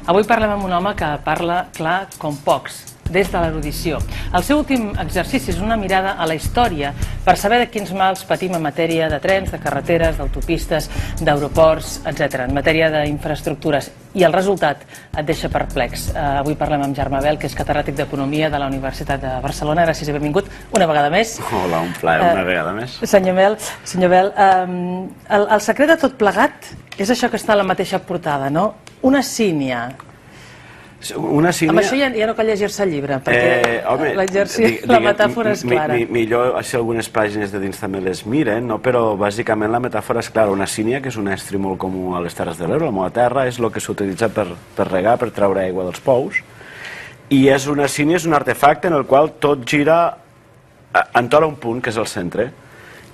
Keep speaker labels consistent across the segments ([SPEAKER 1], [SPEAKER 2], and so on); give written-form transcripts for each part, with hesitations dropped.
[SPEAKER 1] Avui parlem amb un home que parla clar com pocs, des de l'erudició. El seu últim exercici és una mirada a la història per saber de quins mals patim en matèria de trens, de carreteres, d'autopistes, d'aeroports, etc., en matèria d'infraestructures. I el resultat et deixa perplex. Avui parlem amb Jaume Bel, que és catedràtic d'Economia de la Universitat de Barcelona. Gràcies i benvingut una vegada més.
[SPEAKER 2] Hola, un plaer, una vegada més.
[SPEAKER 1] Senyor Bel, el secret de tot plegat és això que està a la mateixa portada, no? Una sínia.
[SPEAKER 2] Una sínia...
[SPEAKER 1] Amb això ja no cal llegir-se el llibre, perquè la metàfora és clara.
[SPEAKER 2] Millor, si algunes pàgines de dins també les miren, però bàsicament la metàfora és clara. Una sínia, que és un estri molt comú a les Terres de l'Ebre, a la meva terra, és el que s'utilitza per regar, per treure aigua dels pous. I una sínia és un artefacte en el qual tot gira entorn a un punt, que és el centre.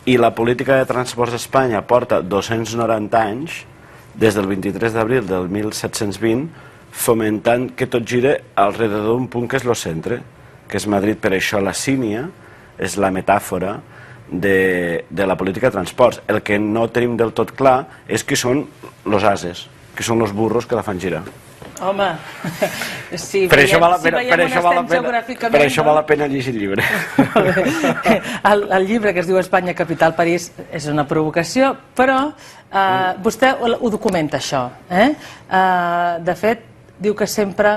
[SPEAKER 2] I la política de transports d'Espanya porta 290 anys, des del 23 d'abril del 1720, fomentant que tot gira alrededor d'un punt que és el centre, que és Madrid. Per això la sínia és la metàfora de la política de transports. El que no tenim del tot clar és qui són els ases, qui són els burros que la fan girar.
[SPEAKER 1] Home, si
[SPEAKER 2] veiem
[SPEAKER 1] on estem geogràficament...
[SPEAKER 2] Per això val la pena llegir el llibre.
[SPEAKER 1] El llibre, que es diu Espanya, capital, París, és una provocació, però vostè ho documenta, això. De fet, diu que sempre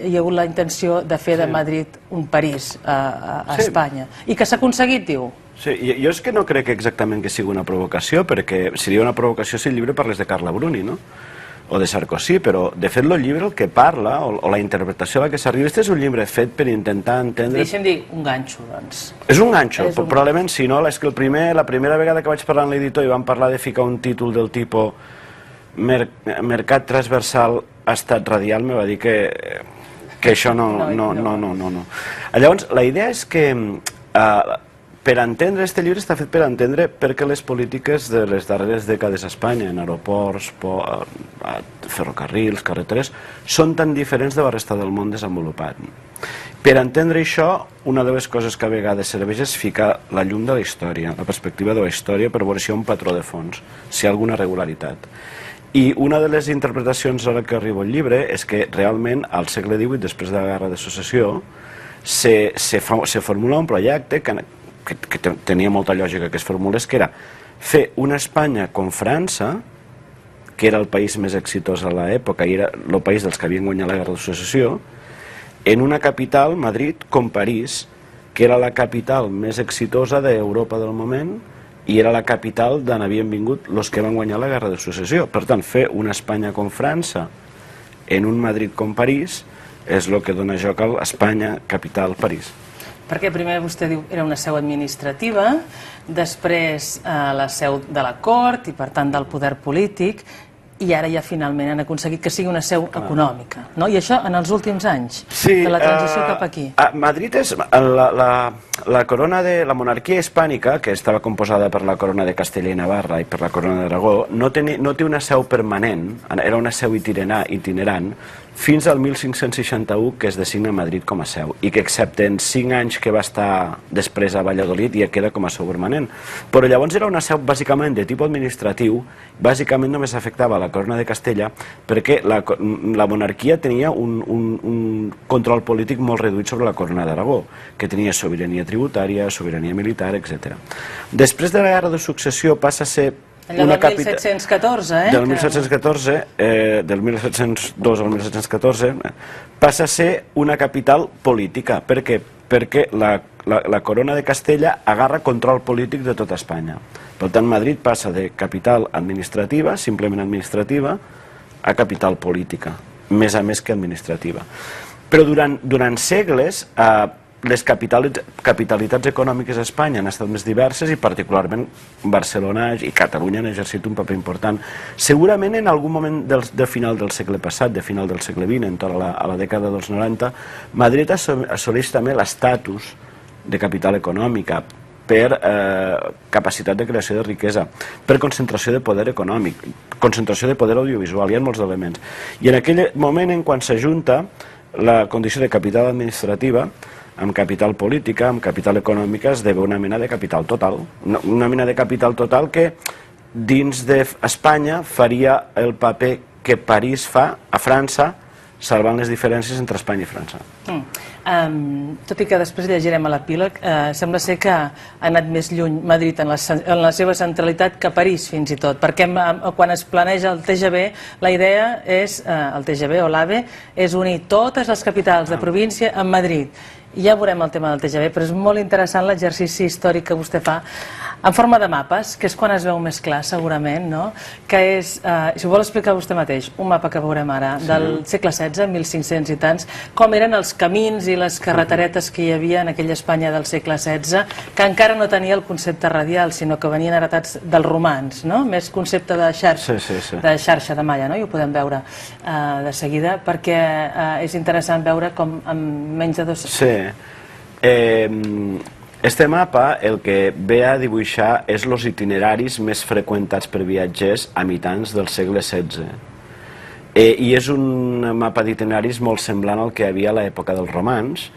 [SPEAKER 1] hi ha hagut la intenció de fer de Madrid un París a Espanya. I que s'ha aconseguit, diu.
[SPEAKER 2] Sí, jo és que no crec exactament que sigui una provocació, perquè seria una provocació si el llibre parlés de Carla Bruni, no? O de Sarkozy, però de fet el llibre el que parla, o la interpretació a la que s'arriba, és un llibre fet per intentar entendre...
[SPEAKER 1] Deixa'm dir, un ganxo, doncs.
[SPEAKER 2] És un ganxo, probablement sí, no? És que la primera vegada que vaig parlar amb l'editor i vam parlar de ficar un títol del tipus Mercat transversal estat radial, me va dir que això no. Llavors, la idea és que per entendre aquest llibre està fet per entendre per què les polítiques de les darreres dècades a Espanya, en aeroports, ferrocarrils, carreteres, són tan diferents de la resta del món desenvolupat. Per entendre això, una de les coses que a vegades serveix és ficar la llum de la història, la perspectiva de la història, per veure si hi ha un patró de fons, si hi ha alguna regularitat. I una de les interpretacions a la que arriba el llibre és que realment al segle XVIII, després de la Guerra de Successió, se formula un projecte que tenia molta lògica que es formulés, que era fer una Espanya com França, que era el país més exitós a l'època i era el país dels que havien guanyat la Guerra de Successió, en una capital, Madrid, com París, que era la capital més exitosa d'Europa del moment i era la capital d'on havien vingut els que van guanyar la Guerra de Successió. Per tant, fer una Espanya com França en un Madrid com París és el que dona joc a Espanya, capital, París.
[SPEAKER 1] Perquè primer vostè diu era una seu administrativa, després la seu de la cort i per tant del poder polític, i ara ja finalment han aconseguit que sigui una seu econòmica. I això en els últims anys, de la transició cap aquí.
[SPEAKER 2] Madrid és la corona de la monarquia hispànica, que estava composada per la corona de Castella i Navarra i per la corona d'Aragó, no té una seu permanent, era una seu itinerant, fins al 1561, que es designa Madrid com a seu, i que excepte en 5 anys que va estar després a Valladolid ja queda com a seu permanent. Però llavors era una seu bàsicament de tipus administratiu, bàsicament només afectava la corona de Castella, perquè la monarquia tenia un control polític molt reduït sobre la corona d'Aragó, que tenia sobirania tributària, sobirania militar, etc. Després de la Guerra de Successió passa a ser
[SPEAKER 1] allò del 1714,
[SPEAKER 2] Del 1714, del 1702 al 1714, passa a ser una capital política. Per què? Perquè la corona de Castella agarra control polític de tota Espanya. Per tant, Madrid passa de capital administrativa, simplement administrativa, a capital política, més a més que administrativa. Però durant segles les capitalitats econòmiques a Espanya han estat més diverses i particularment Barcelona i Catalunya han exercit un paper important. Segurament en algun moment de final del segle passat, de final del segle XX, entorn a la dècada dels 90, Madrid assoleix també l'estatus de capital econòmica per capacitat de creació de riquesa, per concentració de poder econòmic, concentració de poder audiovisual, hi ha molts elements. I en aquell moment en quan s'ajunta la condició de capital administrativa amb capital política, amb capital econòmica, esdevé una mena de capital total. Una mena de capital total que dins d'Espanya faria el paper que París fa a França salvant les diferències entre Espanya i França.
[SPEAKER 1] Tot i que després llegirem a l'epíleg, sembla ser que ha anat més lluny Madrid en la seva centralitat que París fins i tot, perquè quan es planeja el TGV, la idea és, el TGV o l'AVE, és unir totes les capitals de província amb Madrid. Ja veurem el tema del TGV, però és molt interessant l'exercici històric que vostè fa en forma de mapes, que és quan es veu més clar, segurament, no? Que és, si ho vol explicar vostè mateix, un mapa que veurem ara, del segle XVI, 1500 i tants, com eren els camins i les carreteretes que hi havia en aquella Espanya del segle XVI, que encara no tenia el concepte radial, sinó que venien heretats dels romans, no? Més concepte de xarxa, de xarxa de malla, no? I ho podem veure de seguida, perquè és interessant veure com en menys de 2...
[SPEAKER 2] Sí. Este mapa el que ve a dibuixar és els itineraris més freqüentats per viatgers a mitjans del segle XVI. I és un mapa d'itineraris molt semblant al que hi havia a l'època dels romans,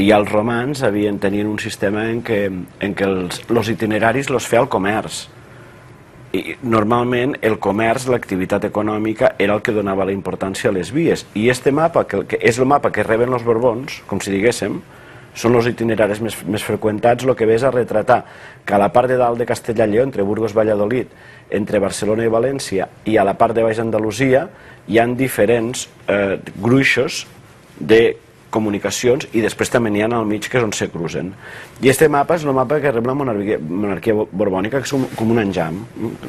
[SPEAKER 2] i els romans tenien un sistema en què els itineraris els feia el comerç. I normalment el comerç, l'activitat econòmica, era el que donava la importància a les vies. I este mapa, que és el mapa que reben els Borbons, com si diguéssim, són els itineraris més freqüentats, el que ve és a retratar que a la part de dalt de Castella i Lleó, entre Burgos i Valladolid, entre Barcelona i València, i a la part de baix Andalusia, hi ha diferents gruixos de comunicacions, i després també n'hi ha al mig, que és on se cruzen. I aquest mapa és el mapa que rep la monarquia borbònica, que és com un enjam,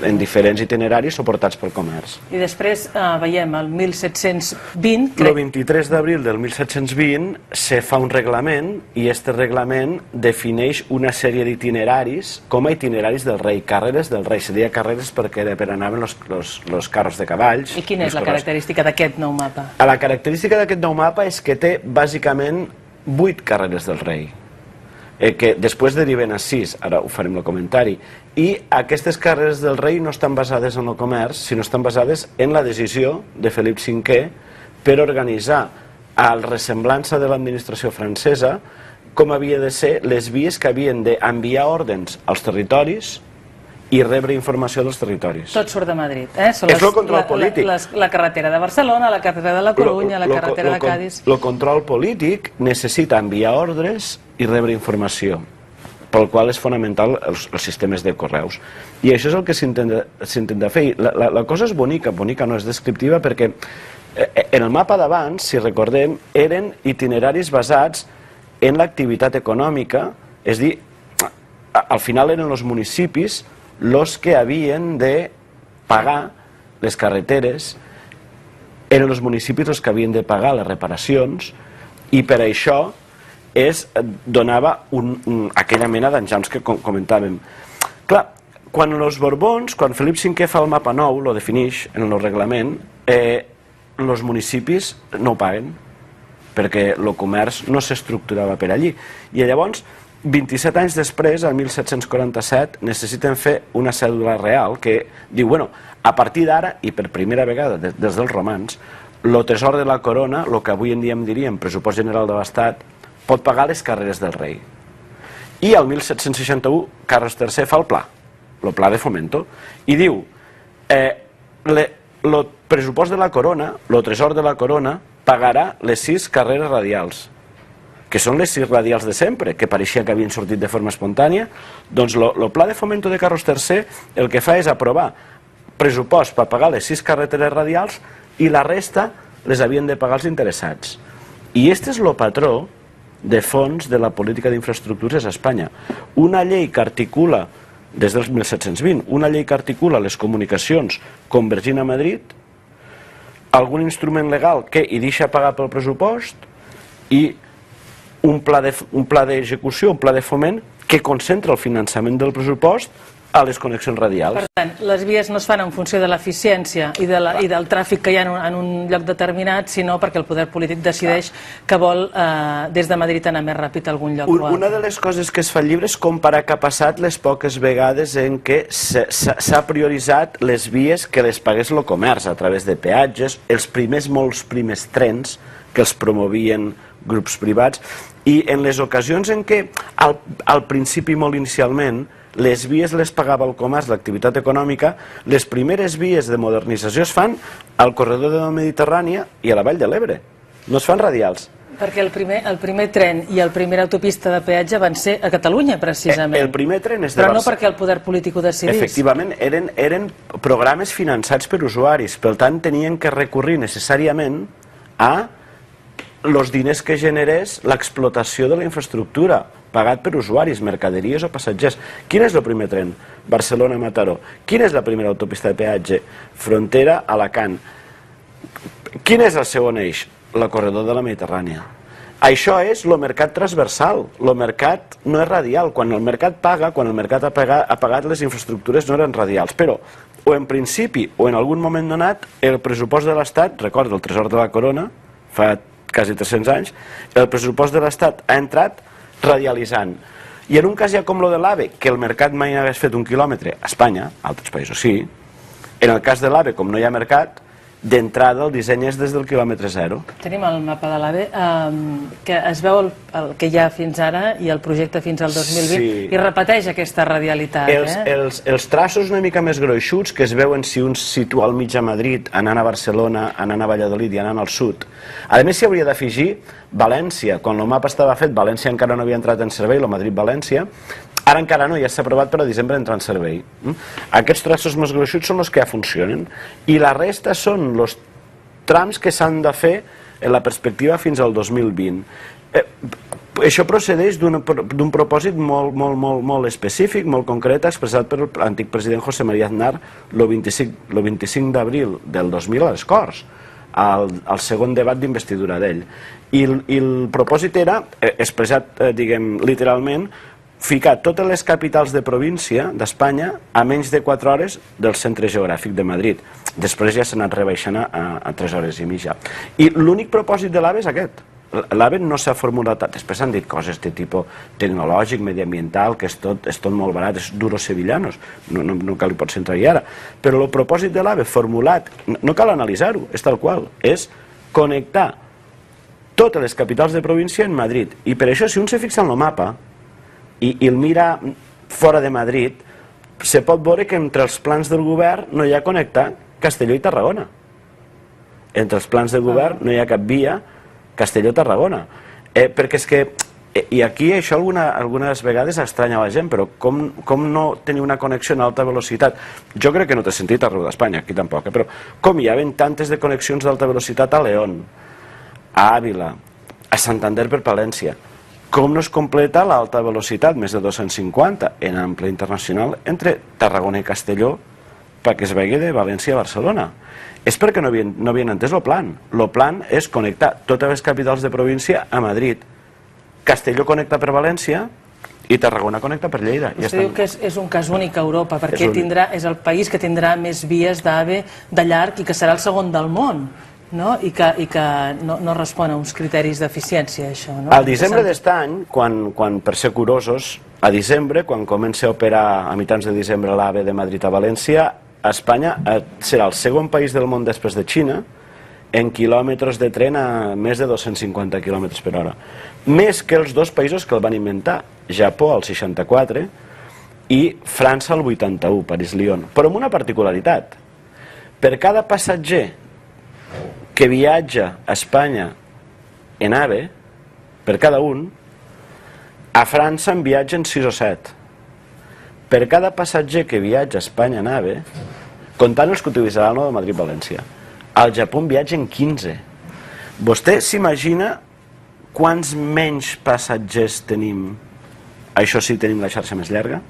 [SPEAKER 2] en diferents itineraris suportats pel comerç.
[SPEAKER 1] I després veiem el 1720...
[SPEAKER 2] El 23 d'abril del 1720 se fa un reglament, i aquest reglament defineix una sèrie d'itineraris com a itineraris del rei, carreres del rei. Se deia carreres perquè anaven els carros de cavalls.
[SPEAKER 1] I quina és la característica d'aquest nou mapa?
[SPEAKER 2] La característica d'aquest nou mapa és que té bàsicament 8 carreres del rei, que després deriven a 6, ara ho farem el comentari, i aquestes carreres del rei no estan basades en el comerç, sinó estan basades en la decisió de Felip V per organitzar, a la ressemblança de l'administració francesa, com havia de ser les vies que havien d'enviar ordens als territoris i rebre informació dels territoris.
[SPEAKER 1] Tot surt de Madrid.
[SPEAKER 2] És el control polític.
[SPEAKER 1] La carretera de Barcelona, la carretera de la Corunya, la carretera de Cádiz...
[SPEAKER 2] El control polític necessita enviar ordres i rebre informació, pel qual és fonamental els sistemes de correus. I això és el que s'intenta fer. La cosa és bonica, bonica no és descriptiva, perquè en el mapa d'abans, si recordem, eren itineraris basats en l'activitat econòmica, és a dir, al final eren els municipis els que havien de pagar les carreteres, eren els municipis els que havien de pagar les reparacions, i per això donava aquella mena d'enjams que comentàvem. Clar, quan els Borbons, quan Felip V fa el mapa nou, lo defineix en el reglament, els municipis no ho paguen, perquè el comerç no s'estructurava per allí. I llavors, 27 anys després, el 1747, necessiten fer una cèdula real que diu, bueno, a partir d'ara, i per primera vegada des dels romans, el tresor de la corona, el que avui en dia en diríem pressupost general de l'Estat, pot pagar les carreres del rei. I el 1761, Carles III fa el pla de fomento, i diu, el pressupost de la corona, el tresor de la corona, pagarà les 6 carreres radials, que són les 6 radials de sempre, que pareixia que havien sortit de forma espontània. Doncs el pla de fomento de Carles III el que fa és aprovar pressupost per pagar les 6 carreteres radials, i la resta les havien de pagar els interessats. I aquest és el patró de fons de la política d'infraestructures a Espanya. Una llei que articula, des del 1720, una llei que articula les comunicacions convergint a Madrid, algun instrument legal que hi deixa pagar pel pressupost, i un pla d'execució, un pla de foment que concentra el finançament del pressupost a les connexions radials.
[SPEAKER 1] Per tant, les vies no es fan en funció de l'eficiència i del tràfic que hi ha en un lloc determinat, sinó perquè el poder polític decideix que vol des de Madrid anar més ràpid a algun lloc.
[SPEAKER 2] Una de les coses que es fa al llibre és comparar què ha passat les poques vegades en què s'ha prioritzat les vies que les pagués el comerç a través de peatges, molts primers trens que els promovien grups privats, i en les ocasions en què al principi, molt inicialment, les vies les pagava el comerç, l'activitat econòmica, les primeres vies de modernització es fan al corredor de la Mediterrània i a la Vall de l'Ebre. no es fan radials.
[SPEAKER 1] Perquè el primer tren i el primer autopista de peatge van ser a Catalunya, precisament.
[SPEAKER 2] El primer tren és de
[SPEAKER 1] Però no perquè el poder polític ho decidís.
[SPEAKER 2] Efectivament, eren programes finançats per usuaris, per tant tenien que recurrir necessàriament a els diners que generés l'explotació de la infraestructura, pagat per usuaris, mercaderies o passatgers. Quin és el primer tren? Barcelona-Mataró. Quina és la primera autopista de peatge? Frontera-Alacant. Quin és el segon eix? El corredor de la Mediterrània. Això és el mercat transversal, el mercat no és radial. Quan el mercat paga, quan el mercat ha pagat, les infraestructures no eren radials, però o en principi o en algun moment donat el pressupost de l'Estat, recorda el tresor de la corona, fa quasi 300 anys, el pressupost de l'Estat ha entrat radialitzant. I en un cas ja com el de l'AVE, que el mercat mai hagués fet un quilòmetre, a Espanya, a altres països sí, en el cas de l'AVE, com no hi ha mercat, d'entrada el disseny és des del quilòmetre zero.
[SPEAKER 1] Tenim el mapa de l'AVE, que es veu el que hi ha fins ara i el projecte fins al 2020, i repeteix aquesta radialitat.
[SPEAKER 2] Els traços una mica més gruixuts, que es veuen si un situa al mig a Madrid, anant a Barcelona, anant a Valladolid i anant al sud. A més, s'hi hauria d'afegir València. Quan el mapa estava fet, València encara no havia entrat en servei, el Madrid-València. Ara encara no, ja s'ha aprovat per a desembre entrar en servei. Aquests traços més gruixuts són els que ja funcionen i la resta són els trams que s'han de fer en la perspectiva fins al 2020. Això procedeix d'un propòsit molt específic, molt concret, expressat per l'antic president José María Aznar el 25 d'abril del 2000 a les Corts, al segon debat d'investidura d'ell. I el propòsit era, expressat, diguem, literalment, ficar totes les capitals de província d'Espanya a menys de 4 hores del centre geogràfic de Madrid. Després ja s'ha anat rebaixant a 3 hores i mitja. I l'únic propòsit de l'AVE és aquest. L'AVE no s'ha formulat... Després s'han dit coses de tipus tecnològic, mediambiental, que és tot molt barat, és duros sevillanos, no cal hi pots entrar-hi ara. Però el propòsit de l'AVE formulat, no cal analitzar-ho, és tal qual, és connectar totes les capitals de província en Madrid. I per això, si un se fixa en el mapa i el mira fora de Madrid, se pot veure que entre els plans del govern no hi ha connectar Castelló i Tarragona. Entre els plans del govern no hi ha cap via Castelló-Tarragona. Perquè és que, i aquí això algunes vegades estranya a la gent, però com no tenir una connexió en alta velocitat? Jo crec que no té sentit arreu d'Espanya, aquí tampoc, però com hi ha tantes de connexions d'alta velocitat a León, a Àvila, a Santander per Palència, com no es completa l'alta velocitat, més de 250, en ample internacional, entre Tarragona i Castelló, perquè es vegi de València a Barcelona? És perquè no havien entès el plan. El plan és connectar totes les capitals de província a Madrid. Castelló connecta per València i Tarragona connecta per Lleida.
[SPEAKER 1] Vostè diu que és un cas únic a Europa, perquè és el país que tindrà més vies d'AVE de llarg i que serà el segon del món. I que no respon a uns criteris d'eficiència, això.
[SPEAKER 2] Al desembre d'aquest any, quan per ser curosos, a desembre, quan comença a operar a mitjans de desembre l'AVE de Madrid a València, Espanya serà el segon país del món després de Xina en quilòmetres de tren a més de 250 km per hora. Més que els dos països que el van inventar, Japó al 64 i França al 81, París-Lyon. Però amb una particularitat. Per cada passatger que viatja a Espanya en AVE, per cada un, a França en viatgen 6 o 7. Per cada passatger que viatja a Espanya en AVE, comptant els que utilitzaran el de Madrid-València, al Japó en viatgen 15. Vostè s'imagina quants menys passatgers tenim? Això sí, tenim la xarxa més llarga.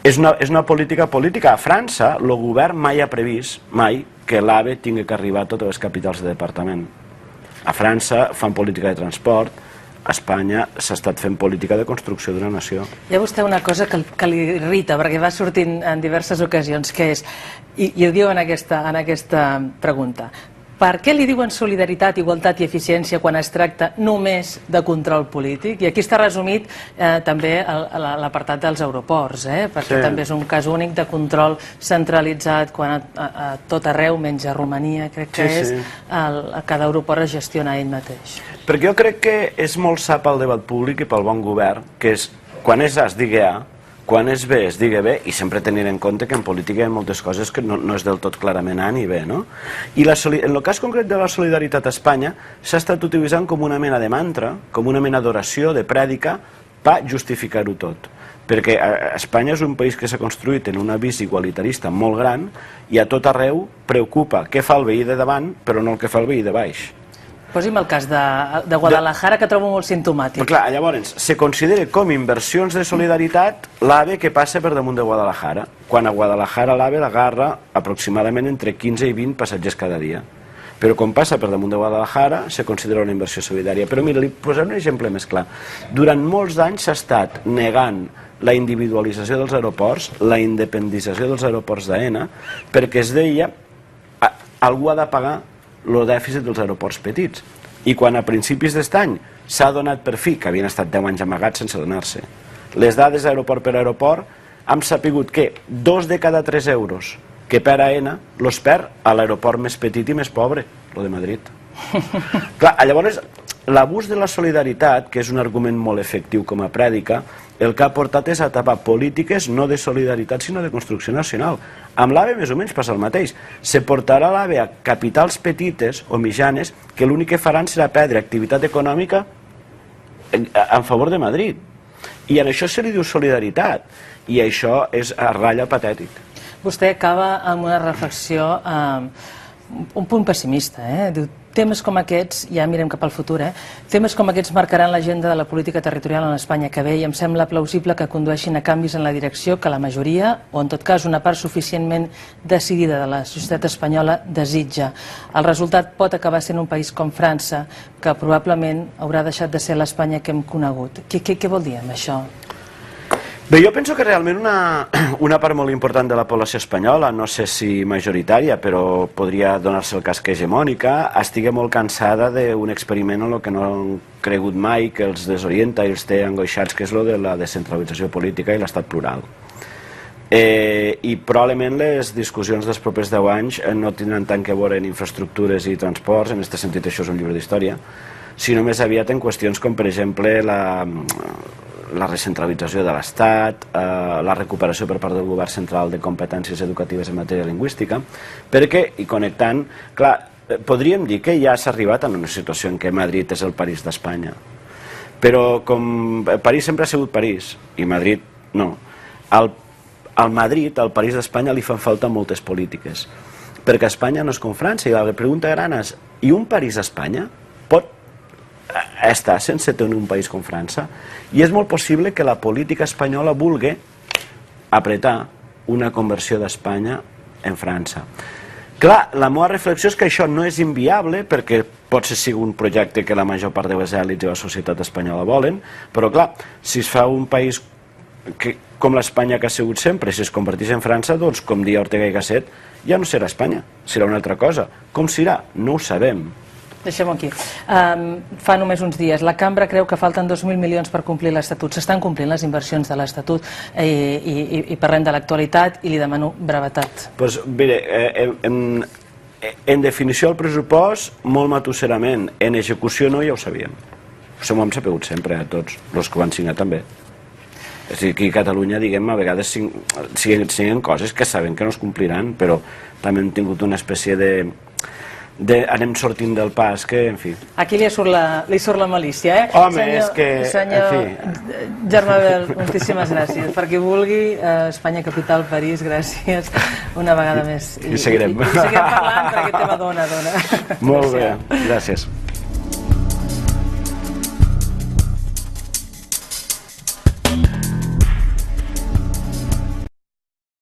[SPEAKER 2] És una política. A França, el govern mai ha previst, mai, que l'AVE tingui que arribar a totes les capitals de departament. A França fan política de transport, a Espanya s'ha estat fent política de construcció d'una nació.
[SPEAKER 1] Hi ha vostè una cosa que li irrita, perquè va sortint en diverses ocasions, que és, i ho diu en aquesta pregunta, per què li diuen solidaritat, igualtat i eficiència quan es tracta només de control polític? I aquí està resumit també l'apartat dels aeroports, perquè també és un cas únic de control centralitzat quan a tot arreu, menys a Romania, crec que és, cada aeroport es gestiona ell mateix.
[SPEAKER 2] Perquè jo crec que és molt sa pel debat públic i pel bon govern, que és, quan és A es digui A, quan es bé es digui bé, i sempre tenint en compte que en política hi ha moltes coses que no és del tot clarament A ni B, no? I en el cas concret de la solidaritat a Espanya s'ha estat utilitzant com una mena de mantra, com una mena d'oració, de prèdica, per justificar-ho tot. Perquè Espanya és un país que s'ha construït en un avís igualitarista molt gran i a tot arreu preocupa què fa el veí de davant, però no el que fa el veí de baix.
[SPEAKER 1] Posi'm el cas de Guadalajara, que trobo molt simptomàtic.
[SPEAKER 2] Però clar, llavors, se considera com inversions de solidaritat l'AVE que passa per damunt de Guadalajara, quan a Guadalajara l'AVE l'agarra aproximadament entre 15 i 20 passatgers cada dia. Però quan passa per damunt de Guadalajara se considera una inversió solidària. Però mira, li posaré un exemple més clar. Durant molts anys s'ha estat negant la individualització dels aeroports, la independització dels aeroports d'AENA, perquè es deia algú ha de pagar el dèficit dels aeroports petits. I quan a principis d'aquest any s'ha donat per fi, que havien estat 10 anys amagats sense donar-se, les dades aeroport per aeroport, hem sapigut que 2 de cada 3 euros que per AENA los perd a l'aeroport més petit i més pobre, el de Madrid. Clar, llavors, l'abús de la solidaritat, que és un argument molt efectiu com a prèdica, el que ha portat és a tapar polítiques no de solidaritat sinó de construcció nacional. Amb l'AVE més o menys passa el mateix. Se portarà l'AVE a capitals petites o mitjanes que l'únic que faran serà perdre activitat econòmica en favor de Madrid. I en això se li diu solidaritat. I això és a ratlla patètic.
[SPEAKER 1] Vostè acaba amb una reflexió, un punt pessimista, diu, temes com aquests, ja mirem cap al futur, temes com aquests marcaran l'agenda de la política territorial en l'Espanya que ve i em sembla plausible que condueixin a canvis en la direcció que la majoria, o en tot cas una part suficientment decidida de la societat espanyola, desitja. El resultat pot acabar sent un país com França, que probablement haurà deixat de ser l'Espanya que hem conegut. Què vol dir amb això?
[SPEAKER 2] Bé, jo penso que realment una part molt important de la població espanyola, no sé si majoritària, però podria donar-se el cas que hegemònica, estigui molt cansada d'un experiment en el que no han cregut mai, que els desorienta i els té angoixats, que és el de la descentralització política i l'estat plural. I probablement les discussions dels propers 10 anys no tindran tant que veure en infraestructures i transports, en aquest sentit això és un llibre d'història, sinó més aviat en qüestions com, per exemple, la recentralització de l'Estat, la recuperació per part del govern central de competències educatives en matèria lingüística, perquè, i connectant, clar, podríem dir que ja s'ha arribat a una situació en què Madrid és el París d'Espanya, però com París sempre ha sigut París, i Madrid no, al Madrid, al París d'Espanya, li fan falta moltes polítiques, perquè Espanya no és com França, i la pregunta gran és, i un París d'Espanya pot està sense tenir un país com França? I és molt possible que la política espanyola vulgui apretar una conversió d'Espanya en França. Clar, la meva reflexió és que això no és inviable perquè potser sigui un projecte que la major part de les èlits i la societat espanyola volen, però clar, si es fa un país com l'Espanya que ha sigut sempre, si es converteix en França, doncs, com dia Ortega i Gasset, ja no serà Espanya, serà una altra cosa. Com serà? No ho sabem.
[SPEAKER 1] Deixem-ho aquí. Fa només uns dies, la cambra creu que falten 2.000 milions per complir l'Estatut. S'estan complint les inversions de l'Estatut i parlem de l'actualitat i li demano brevetat.
[SPEAKER 2] Doncs mire, en definició del pressupost, molt matusserament. En execució no, ja ho sabíem. Això m'ho hem sapigut sempre, a tots, els que ho van signar també. És a dir, que a Catalunya, diguem, a vegades siguen coses que saben que no es compliran, però també hem tingut una espècie de anem sortint del pas, que, en fi...
[SPEAKER 1] Aquí li surt la malícia,
[SPEAKER 2] Home, és que...
[SPEAKER 1] Senyor Germà Bel, moltíssimes gràcies. Per qui vulgui, Espanya Capital, París, gràcies una vegada més.
[SPEAKER 2] I seguirem.
[SPEAKER 1] I seguirem parlant, perquè aquest tema dona.
[SPEAKER 2] Molt bé, gràcies.